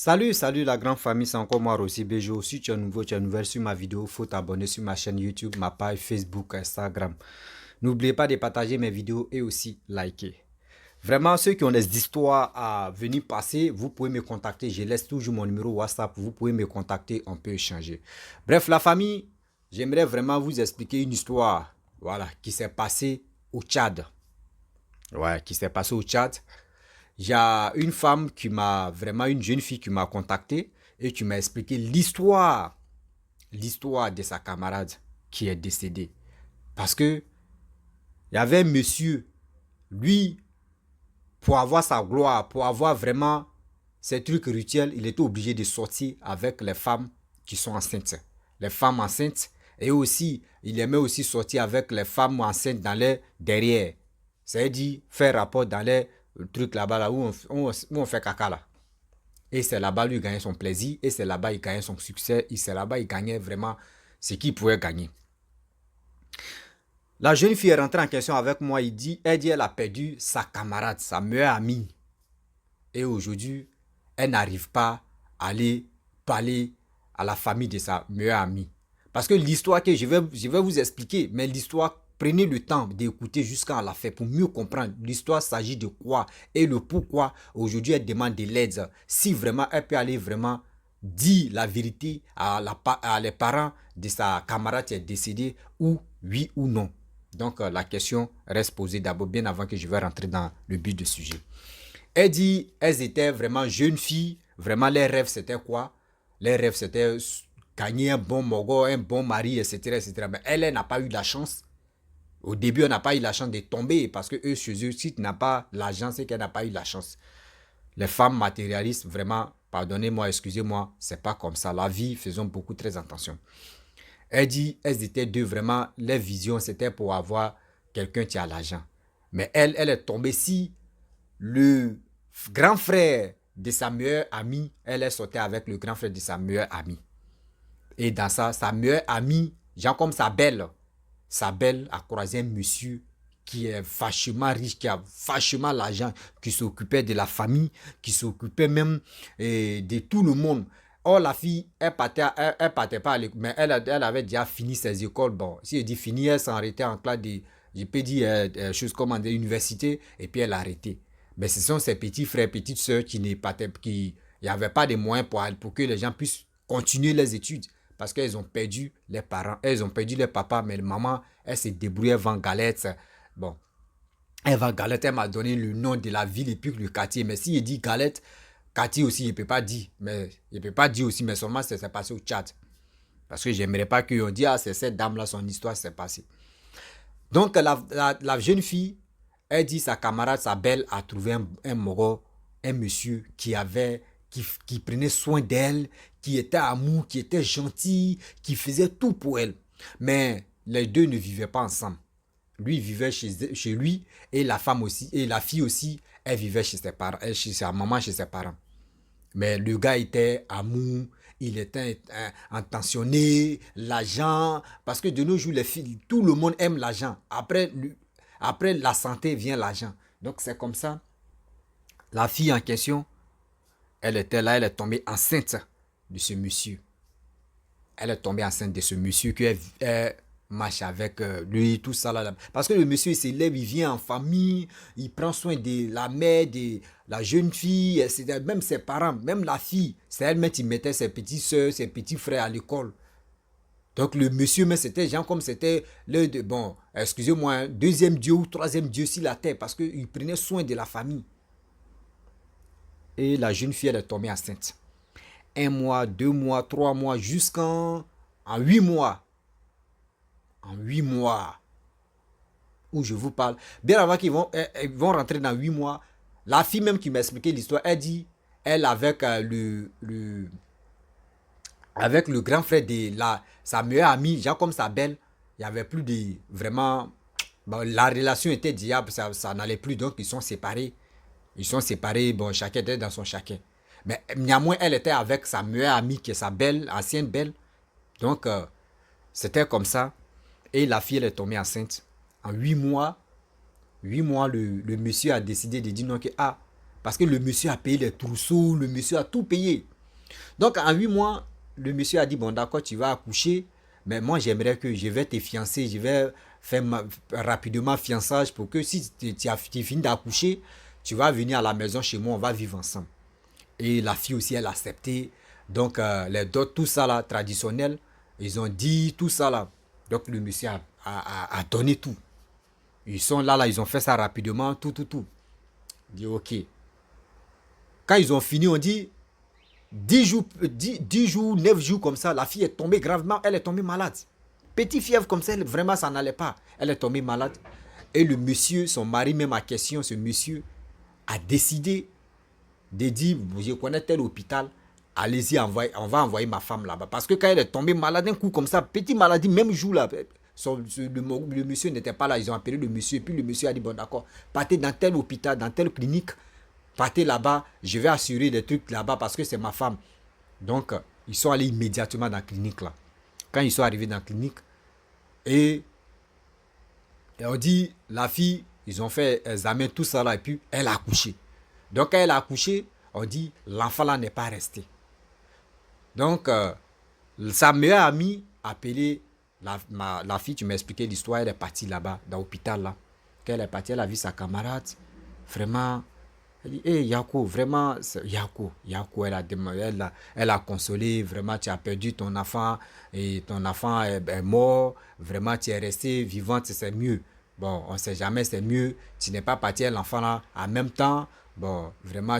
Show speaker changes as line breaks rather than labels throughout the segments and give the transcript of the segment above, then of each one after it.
Salut la grande famille, c'est encore moi Rossi Bejo. Si tu es nouveau, tu es nouvelle sur ma vidéo, faut t'abonner sur ma chaîne YouTube, ma page Facebook, Instagram. N'oubliez pas de partager mes vidéos et aussi liker. Vraiment, ceux qui ont des histoires à venir passer, vous pouvez me contacter. Je laisse toujours mon numéro WhatsApp. Vous pouvez me contacter, on peut échanger. Bref, la famille, j'aimerais vraiment vous expliquer une histoire, voilà, qui s'est passée au Tchad. Ouais, qui s'est passée au Tchad. Il y a une femme qui m'a, vraiment une jeune fille qui m'a contacté et qui m'a expliqué l'histoire de sa camarade qui est décédée. Parce que il y avait un monsieur, lui, pour avoir sa gloire, pour avoir vraiment ces trucs rituels, il était obligé de sortir avec les femmes qui sont enceintes. Les femmes enceintes, et aussi, il aimait aussi sortir avec les femmes enceintes dans les derrière. C'est-à-dire faire rapport dans les trucs là-bas là, où on fait caca là. Et c'est là-bas lui gagnait son plaisir, et c'est là-bas il gagnait son succès, et c'est là-bas il gagnait vraiment ce qu'il pouvait gagner. La jeune fille est rentrée en question avec moi, elle dit elle a perdu sa camarade, sa meilleure amie. Et aujourd'hui, elle n'arrive pas à aller parler à la famille de sa meilleure amie. Parce que l'histoire que je vais vous expliquer, mais l'histoire, prenez le temps d'écouter jusqu'à la fin pour mieux comprendre. L'histoire s'agit de quoi et le pourquoi aujourd'hui elle demande de l'aide. Si vraiment elle peut aller vraiment dire la vérité à les parents de sa camarade qui est décédée, ou oui ou non. Donc la question reste posée d'abord bien avant que je vais rentrer dans le but du sujet. Elle dit, elles étaient vraiment jeunes filles. Vraiment, les rêves, c'était quoi? Les rêves, c'était gagner un bon mogo, un bon mari, etc. etc. Mais elle n'a pas eu la chance. Au début, elle n'a pas eu la chance de tomber parce que eux, chez eux, si tu n'as pas l'argent, c'est qu'elle n'a pas eu la chance. Les femmes matérialistes, vraiment, pardonnez-moi, excusez-moi, c'est pas comme ça. La vie, faisons beaucoup très attention. Elle dit, elles étaient deux, vraiment, les visions, c'était pour avoir quelqu'un qui a l'argent. Mais elle est tombée si le grand frère de sa meilleure amie, elle est sortie avec le grand frère de sa meilleure amie. Et dans ça, sa meilleure amie, genre comme sa belle a croisé un monsieur qui est vachement riche, qui a vachement l'argent, qui s'occupait de la famille, qui s'occupait même de tout le monde. Or, la fille, elle partait pas à l'école, mais elle avait déjà fini ses écoles. Bon, si elle dit fini, elle s'arrêtait en classe de, je peux dire, choses comme à l'université, et puis elle a arrêté. Mais ce sont ses petits frères, petites soeurs qui n'y avaient pas de moyens pour que les gens puissent continuer les études. Parce qu'elles ont perdu les parents, elles ont perdu les papas, mais maman, elle s'est débrouillée, elle vend galette. Bon, elle vend galette, elle m'a donné le nom de la ville et puis le quartier. Mais si il dit galette, quartier aussi, il ne peut pas dire. Mais il ne peut pas dire aussi, mais seulement ça s'est passé au Tchad. Parce que j'aimerais pas qu'on dise, ah, c'est cette dame-là, son histoire s'est passée. Donc, la jeune fille, elle dit sa camarade, sa belle, a trouvé un moro, un monsieur qui prenait soin d'elle, qui était amour, qui était gentil, qui faisait tout pour elle. Mais les deux ne vivaient pas ensemble. Lui vivait chez lui, et la femme aussi, et la fille aussi, elle vivait chez ses parents, chez sa maman, chez ses parents. Mais le gars était amour, il était intentionné, l'argent, parce que de nos jours, les filles, tout le monde aime l'argent. Après la santé vient l'argent. Donc c'est comme ça. La fille en question, elle était là, elle est tombée enceinte de ce monsieur. Elle est tombée enceinte de ce monsieur qui marche avec lui, tout ça là. Parce que le monsieur il s'élève, il vient en famille, il prend soin de la mère, de la jeune fille, etc. Même ses parents, même la fille, c'est elle-même qui mettait ses petites soeurs, ses petits frères à l'école. Donc le monsieur, mais c'était genre comme c'était bon, excusez-moi, deuxième dieu ou troisième dieu sur la terre, parce qu'il prenait soin de la famille. Et la jeune fille, elle est tombée enceinte. Un mois, 2 mois, 3 mois, jusqu'en 8 mois. En 8 mois, où je vous parle, bien avant ils vont rentrer dans 8 mois, la fille même qui m'a expliqué l'histoire, elle dit, elle avec avec le grand frère de sa meilleure amie, genre comme sa belle, il n'y avait plus de vraiment, bon, la relation était diable, ça n'allait plus, donc ils sont séparés. Ils sont séparés, bon, chacun était dans son chacun. Mais néanmoins, elle était avec sa meilleure amie, qui est sa belle, ancienne belle. Donc, c'était comme ça. Et la fille, elle est tombée enceinte. En 8 mois, 8 mois, le monsieur a décidé de dire non, que, ah, Parce que le monsieur a payé les trousseaux, le monsieur a tout payé. Donc en 8 mois, le monsieur a dit, bon d'accord, tu vas accoucher, mais moi j'aimerais que je vais te fiancer, je vais faire rapidement fiançage pour que si tu finis d'accoucher, tu vas venir à la maison chez moi, on va vivre ensemble. Et la fille aussi, elle a accepté. Donc les dots, tout ça là, traditionnel, ils ont dit tout ça là. Donc le monsieur a donné tout. Ils sont là, ils ont fait ça rapidement, tout. Il dit ok. Quand ils ont fini, on dit 10 jours, 9 jours comme ça, la fille est tombée gravement, elle est tombée malade. Petite fièvre comme ça, vraiment ça n'allait pas. Elle est tombée malade. Et le monsieur, son mari même à question, ce monsieur a décidé de dire, je connais tel hôpital, allez-y, on va envoyer ma femme là-bas. Parce que quand elle est tombée malade, un coup comme ça, petite maladie, même jour là, le monsieur n'était pas là, ils ont appelé le monsieur, et puis le monsieur a dit, bon d'accord, partez dans tel hôpital, dans telle clinique, partez là-bas, je vais assurer des trucs là-bas parce que c'est ma femme. Donc, ils sont allés immédiatement dans la clinique là. Quand ils sont arrivés dans la clinique, et on dit, la fille, ils ont fait examen, tout ça là, et puis elle a accouché. Donc, quand elle a accouché, on dit, l'enfant là n'est pas resté. Donc, sa meilleure amie a appelé la fille, tu m'as expliqué l'histoire, elle est partie là-bas, dans l'hôpital là. Quand elle est partie, elle a vu sa camarade, vraiment. Elle dit, hey, Yako, vraiment, Yako, elle a consolé, vraiment, tu as perdu ton enfant, et ton enfant est mort, vraiment, tu es resté vivante, c'est mieux. Bon, on ne sait jamais, c'est mieux, tu n'es pas parti à l'enfant là, en même temps, bon, vraiment,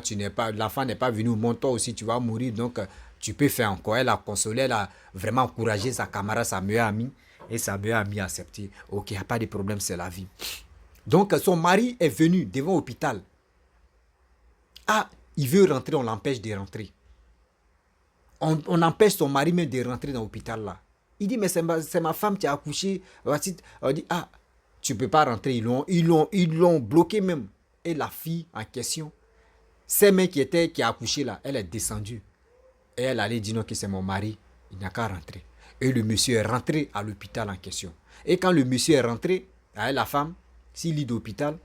l'enfant n'est pas venu au monde, toi aussi, tu vas mourir, donc, tu peux faire encore. Elle a consolé, elle a vraiment encouragé sa camarade, sa meilleure amie, et sa meilleure amie a accepté, ok, il n'y a pas de problème, c'est la vie. Donc, son mari est venu devant l'hôpital. Ah, il veut rentrer, on l'empêche de rentrer. On empêche son mari même de rentrer dans l'hôpital là. Il dit, mais c'est ma femme qui a accouché. On dit, ah, tu ne peux pas rentrer. Ils l'ont bloqué même. Et la fille en question, c'est mec qui a accouché là, elle est descendue. Et elle allait dire non que c'est mon mari, il n'a qu'à rentrer. Et le monsieur est rentré à l'hôpital en question. Et quand le monsieur est rentré, avec la femme, s'il lit d'hôpital,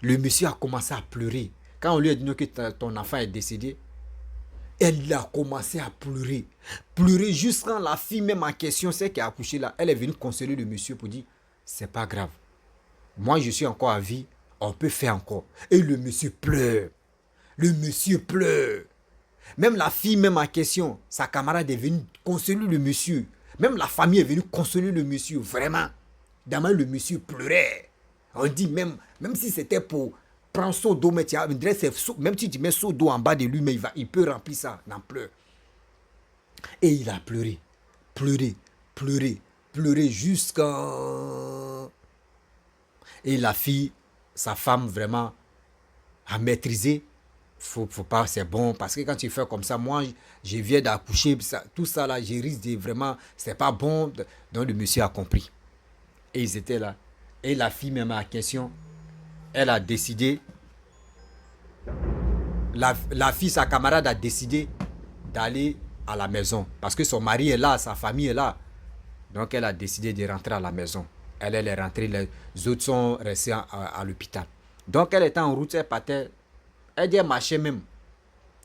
le monsieur a commencé à pleurer. Quand on lui a dit que ton enfant est décédé, elle a commencé à pleurer. Pleurer jusqu'à la fille même en question, celle qui a accouché là, elle est venue consoler le monsieur pour dire, c'est pas grave. Moi, je suis encore à vie, on peut faire encore. Et le monsieur pleure. Le monsieur pleure. Même la fille même en question, sa camarade est venue consoler le monsieur. Même la famille est venue consoler le monsieur. Vraiment. D'abord, le monsieur pleurait. On dit même si c'était pour prendre son dos, mais même si tu mets son dos en bas de lui, mais il peut remplir ça dans pleurs. Et il a pleuré, pleuré jusqu'à... Et la fille, sa femme vraiment a maîtrisé. Faut pas, c'est bon, parce que quand tu fais comme ça, moi, je viens d'accoucher, tout ça là, je risque de vraiment, c'est pas bon. Donc le monsieur a compris. Et ils étaient là. Et la fille même à la question, elle a décidé, la fille, sa camarade a décidé d'aller à la maison. Parce que son mari est là, sa famille est là. Donc elle a décidé de rentrer à la maison. Elle est rentrée, les autres sont restés à l'hôpital. Donc elle était en route, elle partait, elle dit elle marchait même.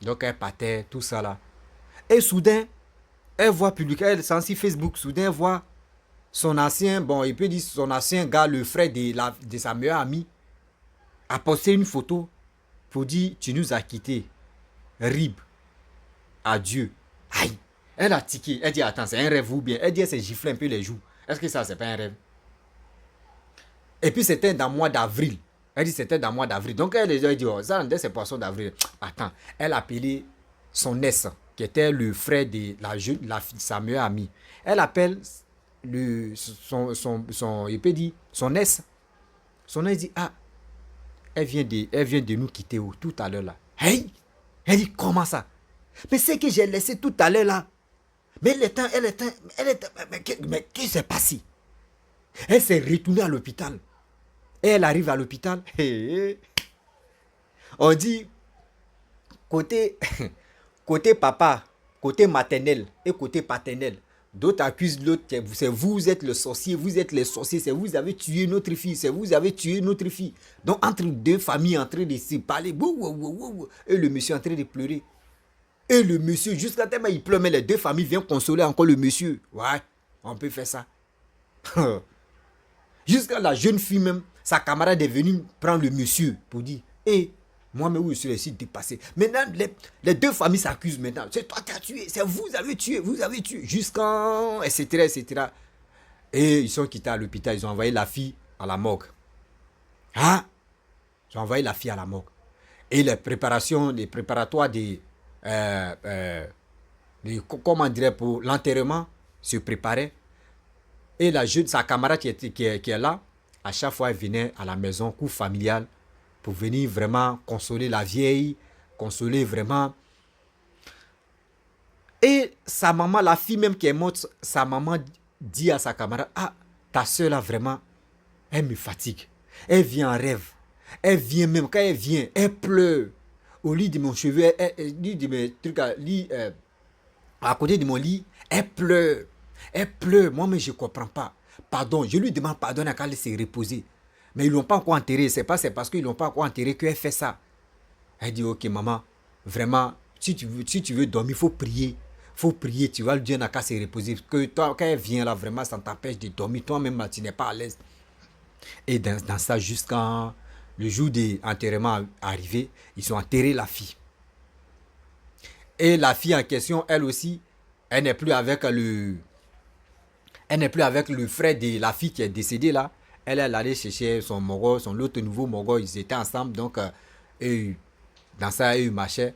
Donc elle partait, tout ça là. Et soudain, elle voit public, elle est sur Facebook, soudain elle voit son ancien, bon, il peut dire son ancien gars, le frère de sa meilleure amie, a posté une photo pour dire, tu nous as quittés. Rib. Adieu. Aïe. Elle a tiqué. Elle dit, attends, c'est un rêve ou bien? Elle dit, elle s'est giflé un peu les joues. Est-ce que ça, c'est pas un rêve? Et puis, c'était dans le mois d'avril. Elle dit, c'était dans le mois d'avril. Donc, elle a dit, oh, ça, c'est poisson d'avril. Attends. Elle a appelé son ex, qui était le frère de sa meilleure amie. Elle appelle il peut dire, son ex. Son ex dit, ah, elle vient de nous quitter tout à l'heure là. Hey! Elle dit, comment ça? Mais c'est que j'ai laissé tout à l'heure là. Mais mais qu'est-ce qui s'est passé? Elle s'est retournée à l'hôpital. Et elle arrive à l'hôpital. On dit, côté papa, côté maternel et côté paternel, D'autres accusent l'autre, c'est vous êtes le sorcier, vous êtes les sorciers, c'est vous avez tué notre fille, c'est vous avez tué notre fille. Donc entre deux familles en train de se parler, et le monsieur en train de pleurer. Et le monsieur, jusqu'à tellement il pleure, mais les deux familles viennent consoler encore le monsieur. Ouais, on peut faire ça. Jusqu'à la jeune fille même, sa camarade est venue prendre le monsieur pour dire, hé, moi-même, je suis ici dépassé. Maintenant, les deux familles s'accusent maintenant. C'est toi qui as tué, c'est vous avez tué, vous avez tué. Jusqu'en, etc., etc. Et ils sont quittés à l'hôpital, ils ont envoyé la fille à la morgue. Hein? Ils ont envoyé la fille à la morgue. Et les préparations, les préparatoires comment on dirait, pour l'enterrement se préparaient. Et la jeune, sa camarade qui est là, à chaque fois, elle venait à la maison, cour familiale, pour venir vraiment consoler la vieille, consoler vraiment. Et sa maman, la fille même qui est morte, sa maman dit à sa camarade, ah, ta soeur là vraiment, elle me fatigue. Elle vient en rêve. Elle vient même, quand elle vient, elle pleure. Au lit de mon cheveu, lit de mes trucs, à côté de mon lit, elle pleure. Elle pleure. Moi, mais je ne comprends pas. Pardon, je lui demande pardon à quand elle s'est reposée. Mais ils ne l'ont pas encore enterré. C'est parce qu'ils ne l'ont pas encore enterré qu'elle fait ça. Elle dit, ok, maman, vraiment, si tu veux dormir, il faut prier. Faut prier, tu vas le dire n'a qu'à se reposer. Que toi, quand elle vient là, vraiment, ça t'empêche de dormir. Toi-même, tu n'es pas à l'aise. Et dans ça, jusqu'à le jour de l'enterrement arrivé, ils ont enterré la fille. Et la fille en question, elle aussi, elle n'est plus avec le frère de la fille qui est décédée là. Elle est allée chercher son mogo, son autre nouveau mogo. Ils étaient ensemble. Donc, dans ça, elle marchait.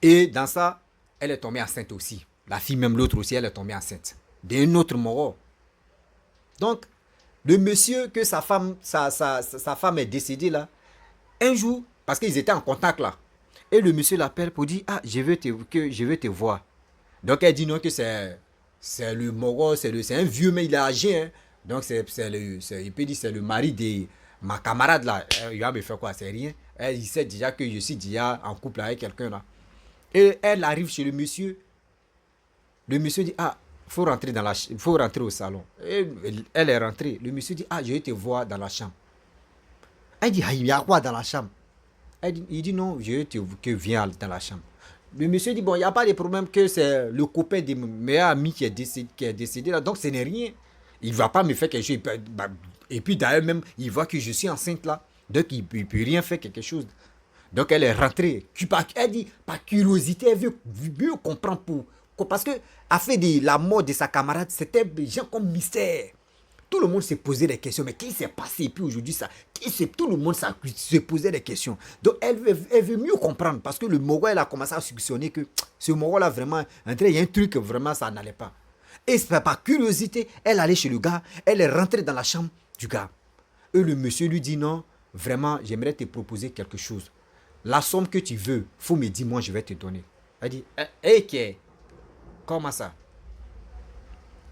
Et dans ça, elle est tombée enceinte aussi. La fille, même l'autre aussi, elle est tombée enceinte. D'un autre mogo. Donc, le monsieur que sa femme est décédée là, un jour, parce qu'ils étaient en contact là, et le monsieur l'appelle pour dire, ah, je veux te voir. Donc elle dit non que c'est le moro, c'est un vieux mais il est âgé. Hein. Donc il peut dire c'est le mari de ma camarade là. Il va me faire quoi, c'est rien. Il sait déjà que je suis déjà en couple avec quelqu'un là. Et elle arrive chez le monsieur. Le monsieur dit, ah, faut rentrer au salon. Et elle est rentrée. Le monsieur dit, ah, je vais te voir dans la chambre. Elle dit, ah, il y a quoi dans la chambre? Il dit, non, je vais te viens dans la chambre. Le monsieur dit, bon, il n'y a pas de problème que c'est le copain de mon meilleur ami qui est décédé là. Donc, ce n'est rien. Il ne va pas me faire quelque chose. Et puis, d'ailleurs, même, il voit que je suis enceinte là. Donc, il ne peut rien faire quelque chose. Donc, elle est rentrée. Elle dit, par curiosité, elle veut mieux comprendre parce que, à fait de la mort de sa camarade, c'était genre comme mystère. Tout le monde s'est posé des questions. Mais qu'est-ce qui s'est passé? Et puis aujourd'hui, tout le monde se posait des questions. Donc, elle veut mieux comprendre. Parce que le Mogo, elle a commencé à soupçonner que ce Mogo-là, vraiment, il y a un truc, vraiment, ça n'allait pas. Et par curiosité, elle allait chez le gars. Elle est rentrée dans la chambre du gars. Et le monsieur lui dit, non, vraiment, j'aimerais te proposer quelque chose. La somme que tu veux, faut me dire, moi, je vais te donner. Elle dit, ok, comment ça?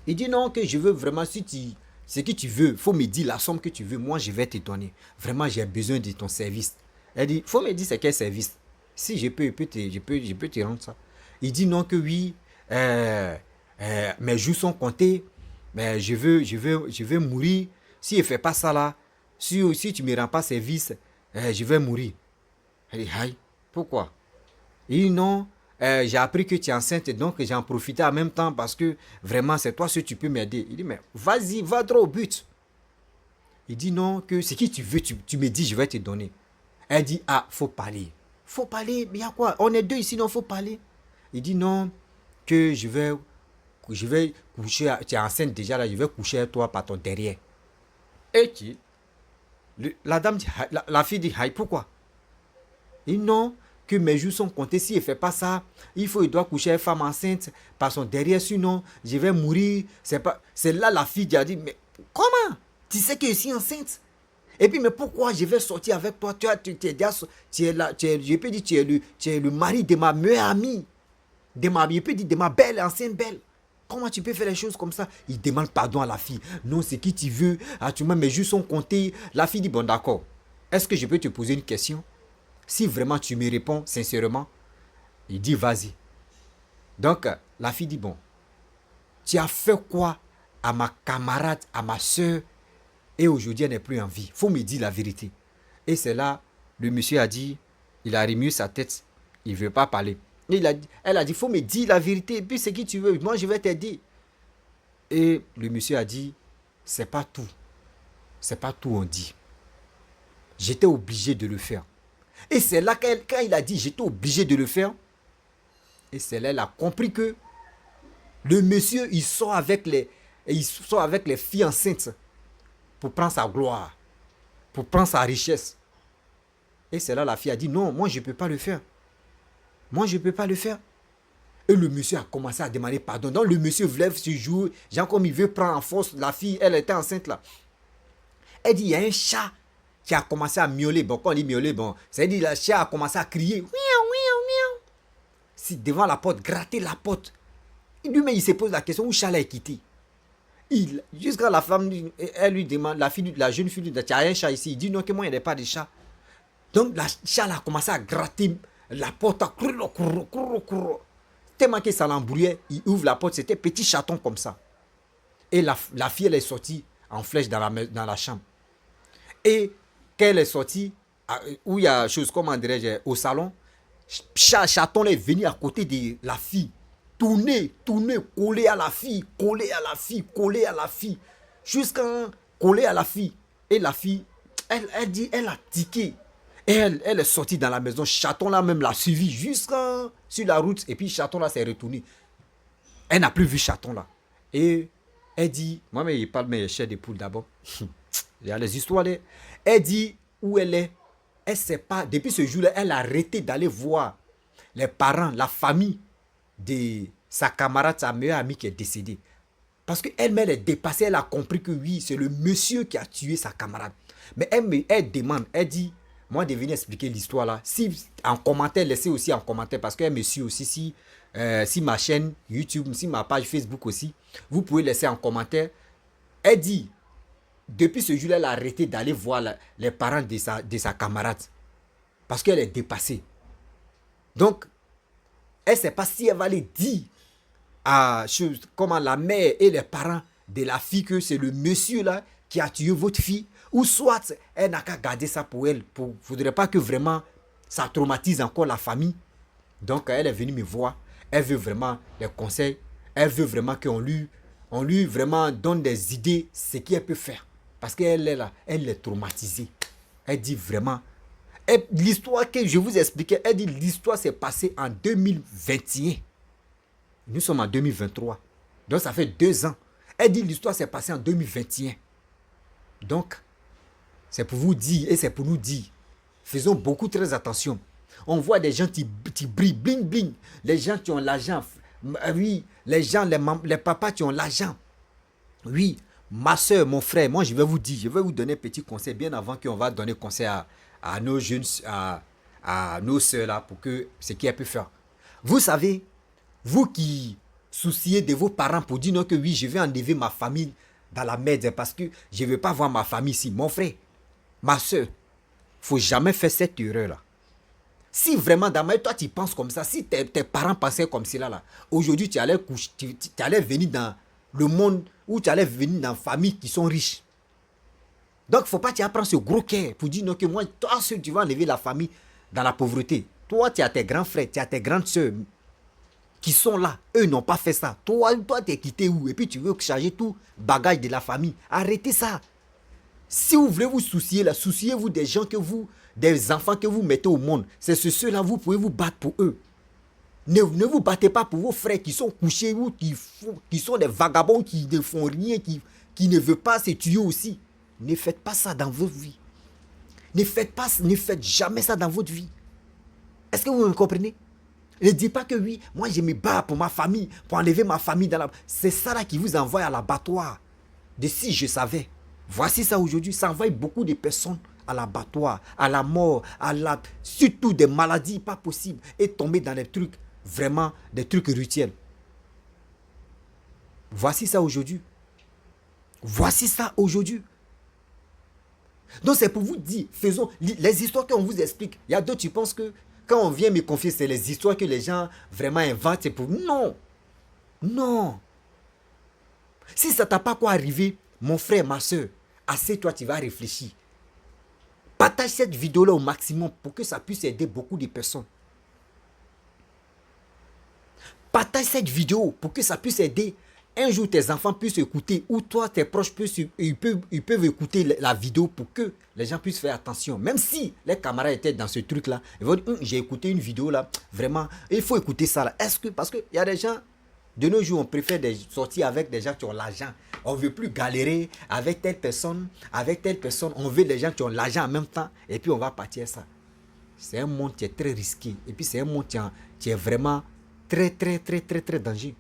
Il dit, non, que je veux vraiment, ce que tu veux, faut me dire la somme que tu veux, moi je vais te donner. Vraiment, j'ai besoin de ton service. Elle dit, faut me dire c'est quel service. Si je peux, je peux te rendre ça. Il dit non que oui, mes jours sont comptés, mais je veux mourir. Si je ne fais pas ça là, si tu ne me rends pas service, je vais mourir. Elle dit, aïe, pourquoi? Il dit non, j'ai appris que tu es enceinte, donc j'en profite en même temps parce que vraiment c'est toi ce que tu peux m'aider. Il dit, mais vas-y, va droit au but. Il dit non, que ce que tu veux, tu me dis, je vais te donner. Elle dit, ah, faut parler. Faut parler, mais il y a quoi? On est deux ici, non, faut parler. Il dit non, que je vais coucher, tu es enceinte déjà là, je vais coucher avec toi par ton derrière. Et qui? La dame dit, la fille dit, aïe, pourquoi? Il dit non, que mes jours sont comptés. Si il ne fait pas ça, il doit coucher avec une femme enceinte par son derrière, sinon je vais mourir. C'est là la fille qui a dit, mais comment? Tu sais que je suis enceinte? Et puis, mais pourquoi je vais sortir avec toi? Tu es là, je peux dire, tu es le mari de ma meilleure amie. Je peux dire, de ma belle, ancienne belle. Comment tu peux faire les choses comme ça? Il demande pardon à la fille. Non, c'est qui tu veux. Actuellement, mes jours sont comptés. La fille dit, bon, d'accord. Est-ce que je peux te poser une question? Si vraiment tu me réponds sincèrement, il dit, vas-y. Donc, la fille dit, bon, tu as fait quoi à ma camarade, à ma soeur, et aujourd'hui elle n'est plus en vie. Il faut me dire la vérité. Et c'est là, le monsieur a dit, il a remué sa tête, il ne veut pas parler. Elle a dit, il faut me dire la vérité, et puis c'est qui tu veux, moi je vais t'aider. Et le monsieur a dit, c'est pas tout. C'est pas tout on dit. J'étais obligé de le faire. Et c'est là quand il a dit, j'étais obligé de le faire, et c'est là, elle a compris que le monsieur, il sort avec les filles enceintes pour prendre sa gloire, pour prendre sa richesse. Et c'est là la fille a dit, non, moi je ne peux pas le faire. Moi je ne peux pas le faire. Et le monsieur a commencé à demander pardon. Donc le monsieur lève ce jour, genre comme il veut prendre en force la fille, elle était enceinte là. Elle dit, il y a un chat qui a commencé à miauler. Bon, quand on dit miauler, bon, c'est-à-dire le chat a commencé à crier. Miaou, miaou, miaou. Si devant la porte, gratter la porte. Lui-même, il se pose la question où le chat l'a quitté. Jusqu'à la femme, elle lui demande, la jeune fille lui dit, tu as un chat ici. Il dit non, que moi, il n'y a pas de chat. Donc, le chat a commencé à gratter la porte. Tellement que ça l'embrouillait, il ouvre la porte, c'était petit chaton comme ça. Et la fille, elle est sortie en flèche dans la chambre. Et quand elle est sortie, où il y a chose, comment dirais-je, au salon, chaton est venu à côté de la fille. Tourner, coller à la fille, jusqu'à coller à la fille. Et la fille, elle dit, elle a tiqué. Et elle est sortie dans la maison. Chaton là même l'a suivi jusqu'à sur la route. Et puis chaton là s'est retourné. Elle n'a plus vu chaton là. Et elle dit, moi-même il parle mes chairs de poule d'abord. Il y a les histoires là. Elle dit où elle est. Elle ne sait pas. Depuis ce jour-là, elle a arrêté d'aller voir les parents, la famille de sa camarade, sa meilleure amie qui est décédée. Parce qu'elle-même, elle est dépassée. Elle a compris que oui, c'est le monsieur qui a tué sa camarade. Mais elle demande, elle dit, moi de venir expliquer l'histoire là. Si en commentaire, laissez aussi en commentaire parce qu'elle me suit aussi. Si ma chaîne YouTube, si ma page Facebook aussi, vous pouvez laisser en commentaire. Elle dit, depuis ce jour-là, elle a arrêté d'aller voir les parents de sa camarade. Parce qu'elle est dépassée. Donc, elle ne sait pas si elle va les dire à comment la mère et les parents de la fille que c'est le monsieur là qui a tué votre fille. Ou soit, elle n'a qu'à garder ça pour elle. Il ne faudrait pas que vraiment ça traumatise encore la famille. Donc, elle est venue me voir. Elle veut vraiment des conseils. Elle veut vraiment qu'on lui vraiment donne des idées, ce qu'elle peut faire. Parce qu'elle est là, elle est traumatisée. Elle dit vraiment. L'histoire que je vous expliquais, elle dit l'histoire s'est passée en 2021. Nous sommes en 2023. Donc, ça fait 2 ans. Elle dit l'histoire s'est passée en 2021. Donc, c'est pour vous dire et c'est pour nous dire, faisons beaucoup très attention. On voit des gens qui brillent, bling bling. Les gens qui ont l'argent. Oui, les papas qui ont l'argent. Oui, ma soeur, mon frère, moi je vais vous dire, je vais vous donner un petit conseil bien avant qu'on va donner conseil à nos jeunes, à nos soeurs là, pour que ce qu'elles peuvent faire. Vous savez, vous qui souciez de vos parents pour dire non que oui, je vais enlever ma famille dans la merde parce que je ne veux pas voir ma famille ici. Mon frère, ma soeur, il ne faut jamais faire cette erreur-là. Si vraiment, toi, tu penses comme ça, si tes parents pensaient comme cela, là, aujourd'hui, tu allais venir dans le monde où tu allais venir dans familles qui sont riches. Donc, il ne faut pas prendre ce gros cœur pour dire non, que moi, toi, tu vas enlever la famille dans la pauvreté. Toi, tu as tes grands frères, tu as tes grandes soeurs qui sont là. Eux n'ont pas fait ça. Toi, tu es quitté où? Et puis, tu veux charger tout bagage de la famille. Arrêtez ça. Si vous voulez vous soucier, là, souciez-vous des gens des enfants que vous mettez au monde. C'est ceux-là, vous pouvez vous battre pour eux. Ne vous battez pas pour vos frères qui sont couchés ou qui sont des vagabonds qui ne font rien, qui ne veulent pas se tuer aussi. Ne faites pas ça dans votre vie. Ne faites jamais ça dans votre vie. Est-ce que vous me comprenez? Ne dites pas que oui, moi je me bats pour ma famille, pour enlever ma famille dans la... C'est ça là qui vous envoie à l'abattoir. De si je savais. Voici ça aujourd'hui, ça envoie beaucoup de personnes à l'abattoir, à la mort, surtout des maladies pas possibles et tomber dans des trucs, vraiment des trucs rituels. Voici ça aujourd'hui. Voici ça aujourd'hui. Donc c'est pour vous dire, faisons les histoires qu'on vous explique. Il y a d'autres qui pensent que quand on vient me confier, c'est les histoires que les gens vraiment inventent. C'est pour... Non. Non. Si ça t'a pas quoi arrivé, mon frère, ma soeur, assieds-toi, tu vas réfléchir. Partage cette vidéo-là au maximum pour que ça puisse aider beaucoup de personnes. Partage cette vidéo pour que ça puisse aider. Un jour, tes enfants puissent écouter ou toi, tes proches, ils peuvent écouter la vidéo pour que les gens puissent faire attention. Même si les camarades étaient dans ce truc-là, ils vont dire, j'ai écouté une vidéo là, vraiment, il faut écouter ça là. Est-ce que, parce qu'il y a des gens, de nos jours, on préfère sortir avec des gens qui ont l'argent. On ne veut plus galérer avec telle personne, avec telle personne. On veut des gens qui ont l'argent en même temps et puis on va partir ça. C'est un monde qui est très risqué. Et puis c'est un monde qui est vraiment très dangereux.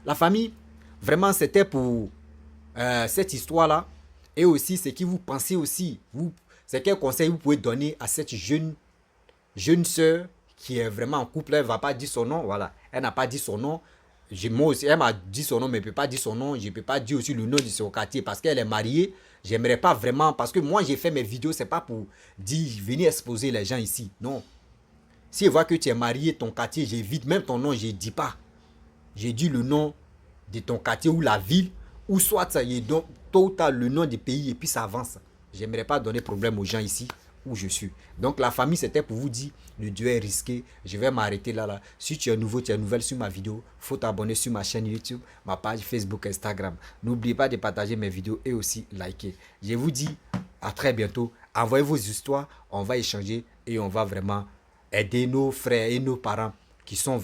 La famille, vraiment, c'était pour cette histoire-là. Et aussi, ce que vous pensez aussi, c'est quel conseil vous pouvez donner à cette jeune sœur qui est vraiment en couple. Elle ne va pas dire son nom, voilà. Elle n'a pas dit son nom. Moi aussi, elle m'a dit son nom, mais elle ne peut pas dire son nom. Je ne peux pas dire aussi le nom de son quartier parce qu'elle est mariée. J'aimerais pas vraiment, parce que moi, j'ai fait mes vidéos, c'est pas pour dire, venir exposer les gens ici. Non. Si je vois que tu es marié, ton quartier, j'évite même ton nom, je ne dis pas. J'ai dit le nom de ton quartier ou la ville, ou soit ça y est donc tôt ou tard le nom du pays et puis ça avance. J'aimerais pas donner problème aux gens ici où je suis. Donc la famille, c'était pour vous dire, le Dieu est risqué, je vais m'arrêter là. Si tu es nouveau, tu es nouvelle sur ma vidéo, faut t'abonner sur ma chaîne YouTube, ma page Facebook, Instagram. N'oubliez pas de partager mes vidéos et aussi liker. Je vous dis à très bientôt. Envoyez vos histoires, on va échanger et on va vraiment aider nos frères et nos parents qui sont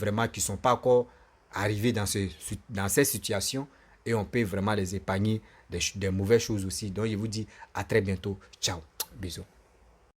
pas encore arriver dans ces situations et on peut vraiment les épargner des mauvaises choses aussi. Donc je vous dis à très bientôt. Ciao. Bisous.